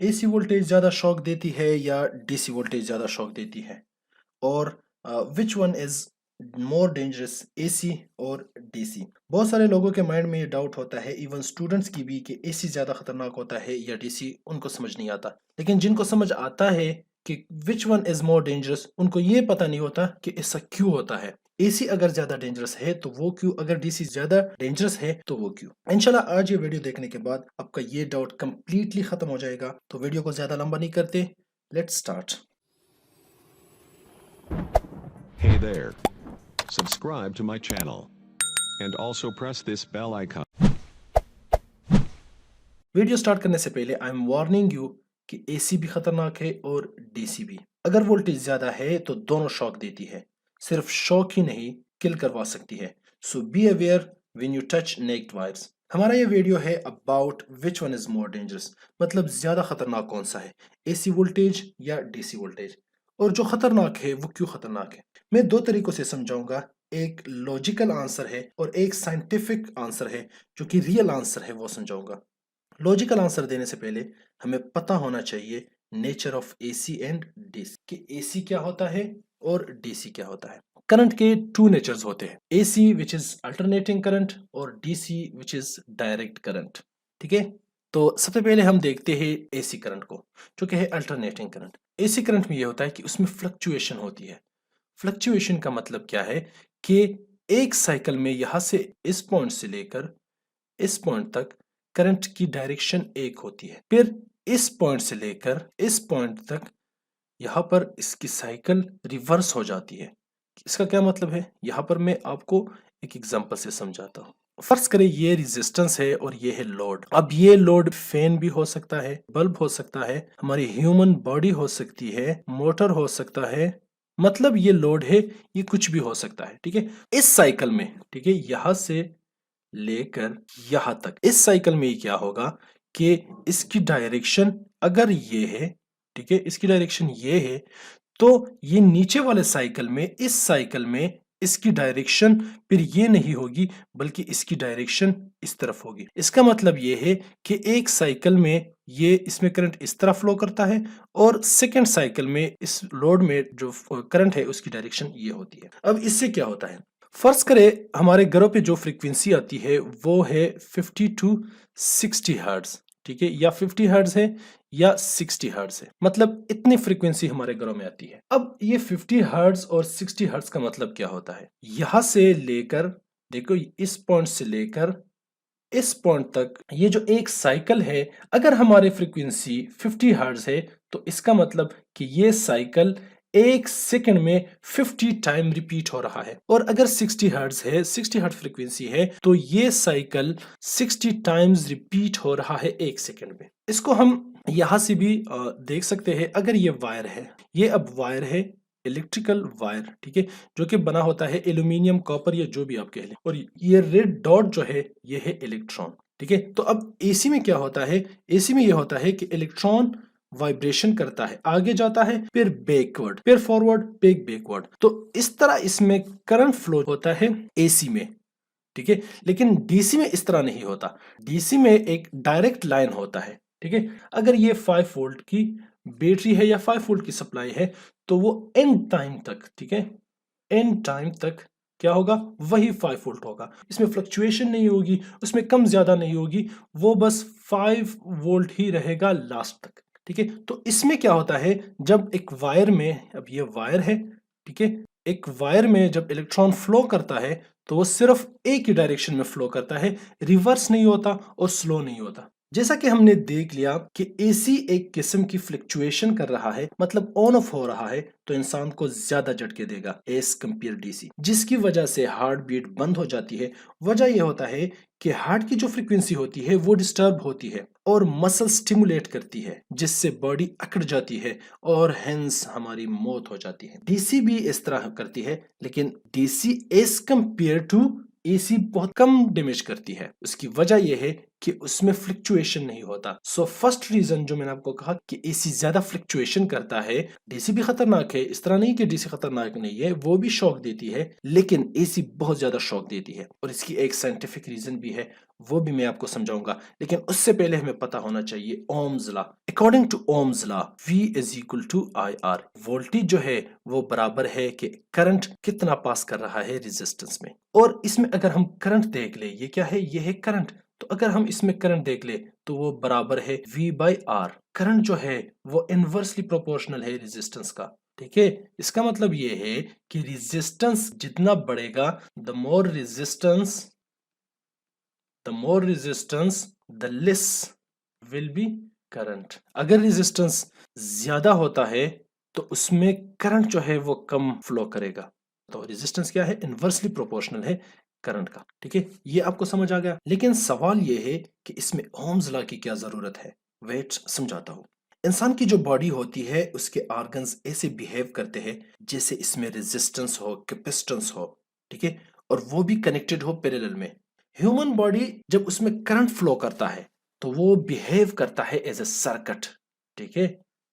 AC voltage ज़्यादा shock देती है या डीसी वोल्टेज ज़्यादा शॉक देती है, और विच one is more dangerous, AC और डीसी। बहुत सारे लोगों के माइंड में ये डाउट होता है, इवन स्टूडेंट्स की भी, कि एसी ज़्यादा खतरनाक होता है या डीसी। उनको समझ नहीं आता। लेकिन जिनको समझ आता है कि विच वन इज मोर डेंजरस, उनको ये पता नहीं होता कि ऐसा क्यों होता है। एसी अगर ज्यादा डेंजरस है तो वो क्यों, अगर डीसी ज्यादा डेंजरस है तो वो क्यों। इंशाल्लाह आज ये वीडियो देखने के बाद आपका ये डाउट कंप्लीटली खत्म हो जाएगा। तो वीडियो को ज्यादा लंबा नहीं करते, let's start. Hey there. Subscribe to my channel. And also press this bell icon. Video start करने से पहले आई एम वार्निंग यू कि एसी भी खतरनाक है और डीसी भी। अगर वोल्टेज ज्यादा है तो दोनों शॉक देती है, सिर्फ शॉक ही नहीं किल करवा सकती है। So be aware when you touch naked wires. हमारा ये वीडियो है about which one is more dangerous, मतलब ज्यादा खतरनाक कौन सा है, एसी वोल्टेज या डीसी वोल्टेज, और जो खतरनाक है वो क्यों खतरनाक है। मैं दो तरीकों से समझाऊंगा, एक लॉजिकल आंसर है और एक साइंटिफिक आंसर है जो कि रियल आंसर है, वो समझाऊंगा। लॉजिकल आंसर देने से पहले हमें पता होना चाहिए nature of AC and DC, कि एसी क्या होता है और डीसी क्या होता है। करंट के टू नेचर्स होते हैं, AC which is alternating current और DC which is direct current. ठीक है, तो सबसे पहले हम देखते हैं एसी करंट को, जो कि है अल्टरनेटिंग करंट। एसी करंट में यह होता है कि उसमें फ्लक्चुएशन होती है। फ्लक्चुएशन का मतलब क्या है कि एक साइकिल में यहां से इस पॉइंट से लेकर इस पॉइंट तक करंट की डायरेक्शन एक होती है, फिर इस पॉइंट से लेकर इस पॉइंट तक यहां पर इसकी साइकिल रिवर्स हो जाती है। इसका क्या मतलब है, यहां पर मैं आपको एक एग्जांपल से समझाता हूं। फर्ज करें ये रेजिस्टेंस है और ये है लोड। अब ये लोड फैन भी हो सकता है, बल्ब हो सकता है, हमारी ह्यूमन बॉडी हो सकती है, मोटर हो सकता है, मतलब ये लोड है, ये कुछ भी हो सकता है। ठीक है, इस साइकिल में, ठीक है, यहां से लेकर यहां तक, इस साइकिल में क्या होगा कि इसकी डायरेक्शन अगर ये है, ठीक है, इसकी डायरेक्शन ये है, तो ये नीचे वाले साइकिल में, इस साइकिल में इसकी डायरेक्शन फिर ये नहीं होगी, बल्कि इसकी डायरेक्शन इस तरफ होगी। इसका मतलब ये है कि एक साइकिल में ये, इसमें करंट इस तरफ फ्लो करता है, और सेकंड साइकिल में इस लोड में जो करंट है उसकी डायरेक्शन ये होती है। अब इससे क्या होता है, फर्ज करें हमारे घरों पे जो फ्रीक्वेंसी आती है वो है 50 टू 60 हर्ट्ज। ठीक है, या 50 हर्ट्ज है या 60 हर्ट्ज है, मतलब इतनी फ्रीक्वेंसी हमारे घरों में आती है। अब ये 50 हर्ट्ज और 60 हर्ट्ज का मतलब क्या होता है, यहां से लेकर, देखो इस पॉइंट से लेकर इस पॉइंट तक ये जो एक साइकिल है, अगर हमारी फ्रीक्वेंसी 50 हर्ट्ज है तो इसका मतलब कि ये साइकिल एक सेकंड में 50 टाइम रिपीट हो रहा है। और अगर 60 हर्ट्ज है, 60 हर्ट्ज फ्रीक्वेंसी है, तो ये साइकिल 60 टाइम्स रिपीट हो रहा है एक सेकंड में। इसको हम यहां से भी देख सकते हैं। अगर ये वायर है, ये अब वायर है, इलेक्ट्रिकल वायर, ठीक है, जो कि बना होता है एल्यूमिनियम, कॉपर या जो भी आप कह लें, और ये रेड डॉट जो है ये है इलेक्ट्रॉन। ठीक है, तो अब एसी में क्या होता है, एसी में ये होता है कि इलेक्ट्रॉन वाइब्रेशन करता है, आगे जाता है, फिर बैकवर्ड, फिर फॉरवर्ड, फिर बैकवर्ड। तो इस तरह इसमें करंट फ्लो होता है एसी में। ठीक है, लेकिन डीसी में इस तरह नहीं होता। डीसी में एक डायरेक्ट लाइन होता है। ठीक है, अगर ये 5 वोल्ट की बैटरी है या 5 वोल्ट की सप्लाई है, तो वो एंड टाइम तक, ठीक है, एंड टाइम तक क्या होगा, वही 5 वोल्ट होगा। इसमें फ्लक्चुएशन नहीं होगी, उसमें कम ज्यादा नहीं होगी, वो बस 5 वोल्ट ही रहेगा लास्ट तक। ठीक है, तो इसमें क्या होता है, जब एक वायर में, अब ये वायर है, ठीक है, एक वायर में जब इलेक्ट्रॉन फ्लो करता है तो वो सिर्फ एक ही डायरेक्शन में फ्लो करता है, रिवर्स नहीं होता और स्लो नहीं होता। जैसा कि हमने देख लिया कि एसी एक किस्म की फ्लक्चुएशन कर रहा है, मतलब ऑन ऑफ हो रहा है, तो इंसान को ज्यादा झटके देगा एज कंपेयर डीसी, जिसकी वजह से हार्ट बीट बंद हो जाती है। वजह यह होता है कि हार्ट की जो फ्रीक्वेंसी होती है वो डिस्टर्ब होती है और मसल स्टिमुलेट करती है, जिससे बॉडी अकड़ जाती है और हेंस हमारी मौत हो जाती है। डीसी भी इस तरह करती है, लेकिन DC as compare to AC बहुत कम डैमेज करती है। उसकी वजह यह है कि उसमें फ्लक्चुएशन नहीं होता। सो फर्स्ट रीजन जो मैंने आपको कहा कि एसी ज्यादा फ्लक्चुएशन करता है, डीसी भी खतरनाक है, इस तरह नहीं कि डीसी खतरनाक नहीं है, वो भी शॉक देती है, लेकिन एसी बहुत ज्यादा शॉक देती है और इसकी एक साइंटिफिक रीजन भी है, वो भी मैं आपको समझाऊंगा। लेकिन उससे पहले हमें पता होना चाहिए Ohm's law. According to Ohm's law, V is equal to I R. Voltage जो है वो बराबर है कि करंट कितना पास कर रहा है रेजिस्टेंस में। और इसमें अगर हम करंट देख ले, ये क्या है, ये है करंट, तो अगर हम इसमें करंट देख ले तो वो बराबर है V बाई आर। करंट जो है वो इनवर्सली प्रोपोर्शनल है रेजिस्टेंस का। ठीक है, इसका मतलब ये है कि रेजिस्टेंस जितना बढ़ेगा, the more resistance the less will be current. अगर रेजिस्टेंस ज्यादा होता है तो उसमें करंट जो है वो कम फ्लो करेगा। तो रेजिस्टेंस क्या है, इनवर्सली प्रोपोर्शनल है करंट का। ठीक है, ये आपको समझ आ गया। लेकिन सवाल ये है कि इसमें ओम्स लॉ की क्या जरूरत है। वेट, समझाता हूं। इंसान की जो बॉडी होती है उसके ऑर्गन्स ऐसे बिहेव करते हैं जैसे इसमें रेजिस्टेंस हो, कैपेसिटेंस हो। ठीक है, और वो भी कनेक्टेड हो पैरेलल में। ह्यूमन बॉडी जब उसमें करंट फ्लो करता है तो वो बिहेव करता है एज ए सर्किट। ठीक है,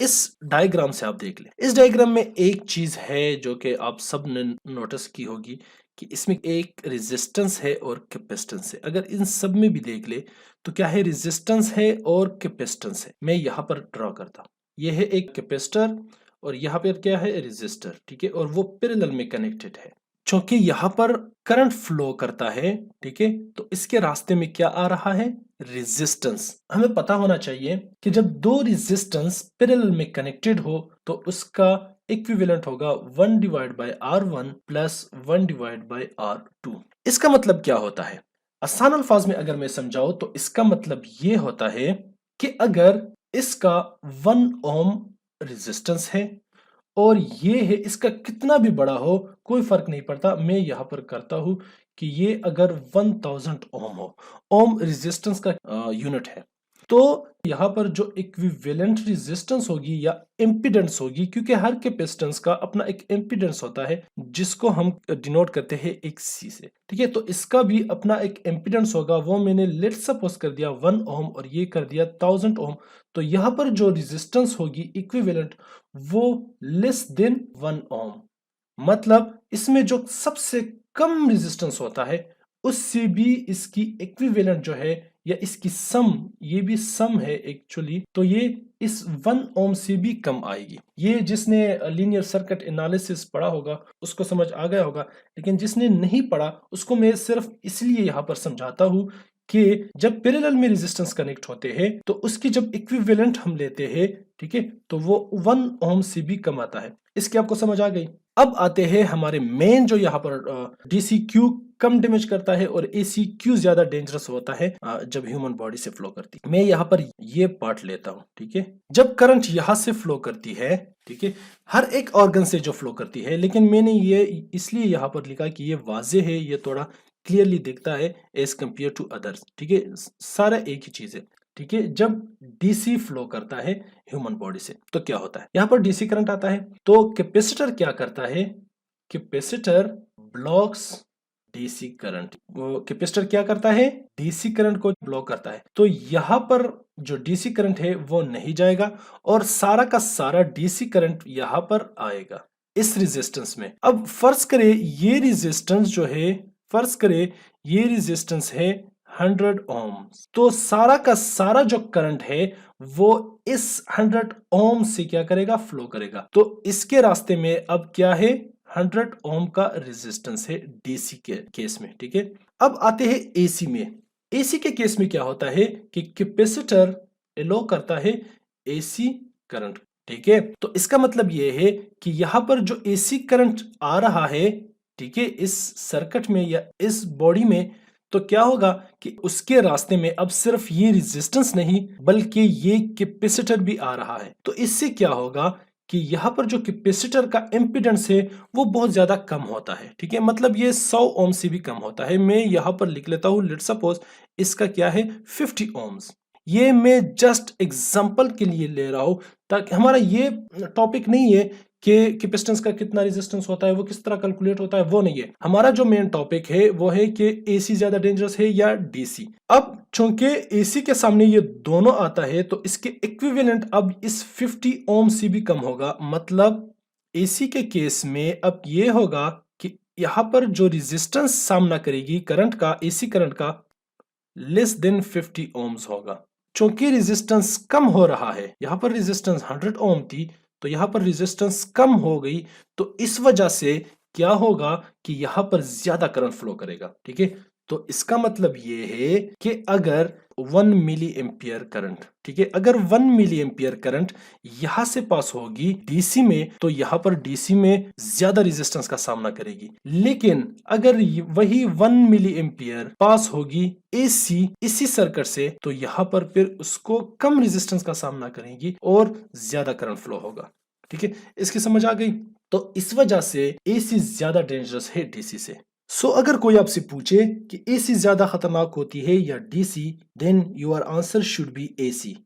इस डायग्राम से आप देख लें। इस डायग्राम में एक चीज है जो कि आप सब ने नोटिस की होगी कि इसमें एक रेजिस्टेंस है और कैपेसिटेंस है। अगर इन सब में भी देख ले तो क्या है, रेजिस्टेंस है और कैपेसिटेंस है। मैं यहाँ पर ड्रॉ करता हूँ, ये है एक कैपेसिटर और यहाँ पर क्या है, रेजिस्टर। ठीक है, और वो पैरेलल में कनेक्टेड है। क्योंकि यहाँ पर करंट फ्लो करता है, ठीक है, तो इसके रास्ते में क्या आ रहा है, रेजिस्टेंस। हमें पता होना चाहिए कि जब दो रेजिस्टेंस पैरेलल में कनेक्टेड हो तो उसका इक्विवेलेंट होगा 1 divide by R1 plus 1 divide by R2। इसका मतलब क्या होता है, आसान अल्फाज में अगर मैं समझाऊं तो इसका मतलब ये होता है कि अगर इसका 1 ओम रेजिस्टेंस है और ये है, इसका कितना भी बड़ा हो कोई फर्क नहीं पड़ता। मैं यहां पर करता हूं कि ये अगर 1000 ओम हो, ओम रेजिस्टेंस का यूनिट है, तो यहां पर जो इक्विवेलेंट रेजिस्टेंस होगी या इंपीडेंस होगी, क्योंकि हर कैपेसिटेंस का अपना एक इंपीडेंस होता है जिसको हम डिनोट करते हैं एक सी से। ठीक है, तो इसका भी अपना एक इंपीडेंस होगा, वो मैंने लेट सपोज कर दिया 1 ओम और ये कर दिया 1000 ओम। तो यहां पर जो रेजिस्टेंस होगी इक्विवेलेंट वो लेस देन 1 ओम। मतलब इसमें जो सबसे कम रेजिस्टेंस होता है उससे भी इसकी इक्विवेलेंट जो है या इसकी सम, ये भी सम है एक्चुअली, तो ये इस 1 ओम से भी कम आएगी। ये जिसने लीनियर सर्किट एनालिसिस पढ़ा होगा उसको समझ आ गया होगा, लेकिन जिसने नहीं पढ़ा उसको मैं सिर्फ इसलिए यहाँ पर समझाता हूँ कि जब पैरेलल में रेजिस्टेंस कनेक्ट होते हैं तो उसकी जब इक्विवेलेंट हम लेते हैं, ठीक है, तो वो 1 ओम से भी कम आता है। इसकी आपको समझ आ गई। अब आते हैं हमारे मेन जो यहाँ पर डीसी क्यू कम डैमेज करता है और एसी क्यू ज्यादा डेंजरस होता है जब ह्यूमन बॉडी से फ्लो करती है। मैं यहाँ पर ये पार्ट लेता हूँ। ठीक है, जब करंट यहाँ से फ्लो करती है, ठीक है, हर एक ऑर्गन से जो फ्लो करती है, लेकिन मैंने ये इसलिए यहाँ पर लिखा कि ये वाजे है, ये थोड़ा क्लियरली दिखता है एज कंपेयर टू अदर्स। ठीक है, सारा एक ही चीज है। ठीक है, जब डीसी फ्लो करता है ह्यूमन बॉडी से तो क्या होता है, यहां पर डीसी करंट आता है, तो कैपेसिटर क्या करता है, कैपेसिटर ब्लॉक्स डीसी करंट। वो कैपेसिटर क्या करता है, डीसी करंट को ब्लॉक करता है। तो यहां पर जो डीसी करंट है वो नहीं जाएगा और सारा का सारा डीसी करंट यहां पर आएगा इस रेजिस्टेंस में। अब फर्ज करें ये रेजिस्टेंस जो है, फर्ज करें ये रेजिस्टेंस है 100 ओम, तो सारा का सारा जो करंट है वो इस 100 ओम से क्या करेगा, फ्लो करेगा। तो इसके रास्ते में अब क्या है, 100 ओम का रेजिस्टेंस है डीसी के केस में। ठीक है, अब आते हैं एसी में। एसी के केस में क्या होता है कि कैपेसिटर एलो करता है एसी करंट। ठीक है, तो इसका मतलब ये है कि यहां पर जो एसी करंट आ रहा है, ठीक है, इस सर्किट में या इस बॉडी में, तो क्या होगा कि उसके रास्ते में अब सिर्फ ये रेजिस्टेंस नहीं बल्कि ये कैपेसिटर भी आ रहा है। तो इससे क्या होगा कि यहाँ पर जो कैपेसिटर का इम्पीडेंस है वो बहुत ज्यादा कम होता है। ठीक है, मतलब ये 100 ओम से भी कम होता है। मैं यहाँ पर लिख लेता हूँ, लेट्स सपोज इसका क्या है 50 ओम्स। ये मैं जस्ट एग्जांपल के लिए ले रहा हूं, ताकि हमारा ये टॉपिक नहीं है कि कैपेसिटेंस का कितना रेजिस्टेंस होता है, वो किस तरह कैलकुलेट होता है, वो नहीं है। हमारा जो मेन टॉपिक है वो है कि एसी ज्यादा डेंजरस है या डीसी। अब चूंकि एसी के सामने ये दोनों आता है तो इसके इक्विवेलेंट अब इस 50 ओम से भी कम होगा। मतलब एसी के केस में अब ये होगा कि यहां पर जो रेजिस्टेंस सामना करेगी करंट का, एसी करंट का, लेस देन 50 ओम्स होगा। चूंकि रेजिस्टेंस कम हो रहा है, यहां पर रेजिस्टेंस 100 ओम थी तो यहां पर रेजिस्टेंस कम हो गई, तो इस वजह से क्या होगा कि यहां पर ज्यादा करंट फ्लो करेगा। ठीक है, तो इसका मतलब ये है कि अगर 1 मिली एम्पियर करंट, ठीक है, अगर 1 मिली एम्पियर करंट यहां से पास होगी डीसी में, तो यहां पर डीसी में ज्यादा रेजिस्टेंस का सामना करेगी। लेकिन अगर वही 1 मिली एम्पियर पास होगी एसी इसी सर्किट से, तो यहां पर फिर उसको कम रेजिस्टेंस का सामना करेगी और ज्यादा करंट फ्लो होगा। ठीक है, इसकी समझ आ गई? तो इस वजह से एसी ज्यादा डेंजरस है डीसी से। अगर कोई आपसे पूछे कि एसी ज्यादा खतरनाक होती है या DC, then your answer should be AC.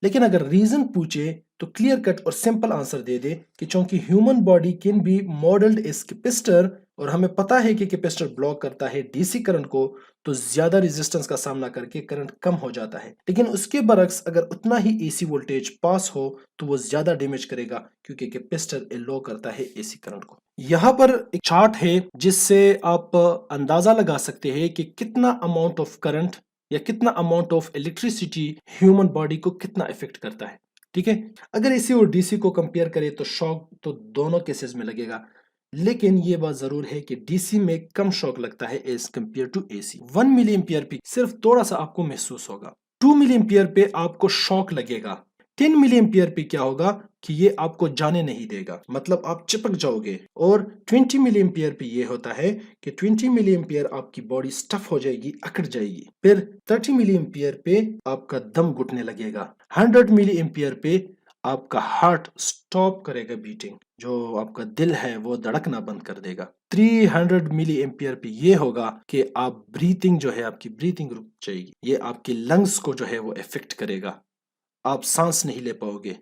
लेकिन अगर रीजन पूछे तो क्लियर कट और सिंपल आंसर दे दे कि चूंकि human body can be modelled as capacitor, और हमें पता है कि कैपेसिटर ब्लॉक करता है डीसी करंट को, तो ज्यादा रेजिस्टेंस का सामना करके करंट कम हो जाता है। लेकिन उसके बरक्स अगर उतना ही एसी वोल्टेज पास हो तो वो ज्यादा डैमेज करेगा, क्योंकि कैपेसिटर एलो करता है एसी करंट को। यहाँ पर एक चार्ट है जिससे आप अंदाजा लगा सकते हैं कि कितना अमाउंट ऑफ करंट या कितना amount of electricity human body को कितना इफेक्ट करता है। ठीक है, अगर एसी और डीसी को कंपेयर करें तो शॉक तो दोनों केसेस में लगेगा, लेकिन ये बात जरूर है कि डीसी में कम शॉक लगता है as compare to AC. 1 milliampere पे सिर्फ थोड़ा सा आपको महसूस होगा, 2 मिली एम्पियर पे आपको शॉक लगेगा, 10 मिली एम्पियर पे क्या होगा कि ये आपको जाने नहीं देगा, मतलब आप चिपक जाओगे। और 20 मिली एम्पियर पे ये होता है कि 20 मिली एम्पियर आपकी बॉडी स्टफ हो जाएगी, अकड़ जाएगी। फिर 30 मिली एम्पियर पे आपका दम घुटने लगेगा। 100 मिली एम्पियर पे आपका हार्ट स्टॉप करेगा बीटिंग, जो आपका दिल है वो धड़कना बंद कर देगा। 300 मिली एम्पियर पे ये होगा कि आप ब्रीथिंग जो है, आपकी ब्रीथिंग रुक जाएगी, ये आपके लंग्स को जो है वो इफेक्ट करेगा, आप सांस नहीं ले पाओगे।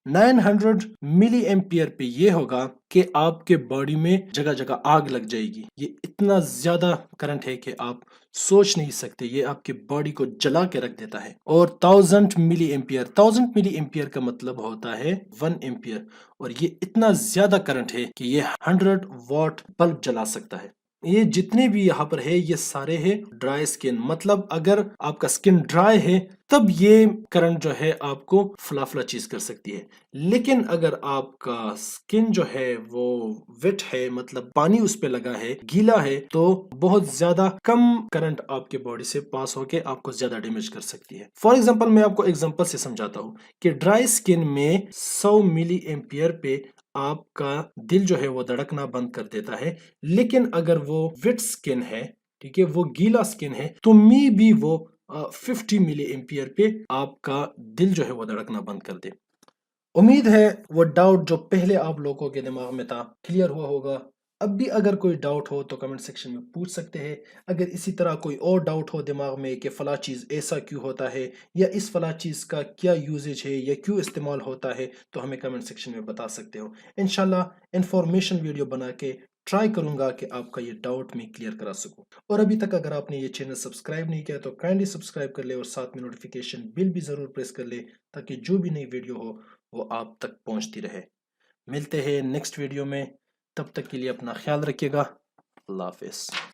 900 मिली एम्पियर पे ये होगा कि आपके बॉडी में जगह जगह आग लग जाएगी। ये इतना ज्यादा करंट है कि आप सोच नहीं सकते, ये आपके बॉडी को जला के रख देता है। और 1000 मिली एम्पियर, 1000 मिली एम्पियर का मतलब होता है 1 एम्पियर, और ये इतना ज्यादा करंट है कि ये 100 वॉट बल्ब जला सकता है। ये जितने भी यहाँ पर है ये सारे है ड्राई स्किन, मतलब अगर आपका स्किन ड्राई है तब ये करंट जो है आपको फलाफला चीज कर सकती है। लेकिन अगर आपका स्किन जो है वो वेट है, मतलब पानी उस पे लगा है, गीला है, तो बहुत ज्यादा कम करंट आपके बॉडी से पास होके आपको ज्यादा डैमेज कर सकती है। फॉर एग्जांपल मैं आपको एग्जांपल से समझाता हूँ कि ड्राई स्किन में 100 मिली एम्पियर पे आपका दिल जो है वो धड़कना बंद कर देता है। लेकिन अगर वो वेट स्किन है, ठीक है, वो गीला स्किन है, तो मे बी वो 50 मिली एम्पियर पे आपका दिल जो है वो धड़कना बंद कर दे। उम्मीद है वो डाउट जो पहले आप लोगों के दिमाग में था क्लियर हुआ होगा। अब भी अगर कोई डाउट हो तो कमेंट सेक्शन में पूछ सकते हैं। अगर इसी तरह कोई और डाउट हो दिमाग में कि फला चीज़ ऐसा क्यों होता है, या इस फला चीज़ का क्या यूजेज है या क्यों इस्तेमाल होता है, तो हमें कमेंट सेक्शन में बता सकते हो। इंशाल्लाह इंफॉर्मेशन वीडियो बना के ट्राई करूंगा कि आपका ये डाउट मैं क्लियर करा सकूं। और अभी तक अगर आपने ये चैनल सब्सक्राइब नहीं किया तो काइंडली सब्सक्राइब कर ले और साथ में नोटिफिकेशन बिल भी ज़रूर प्रेस कर ले, ताकि जो भी नई वीडियो हो वो आप तक पहुंचती रहे। मिलते हैं नेक्स्ट वीडियो में, तब तक के लिए अपना ख्याल रखिएगा। अल्लाह हाफिज।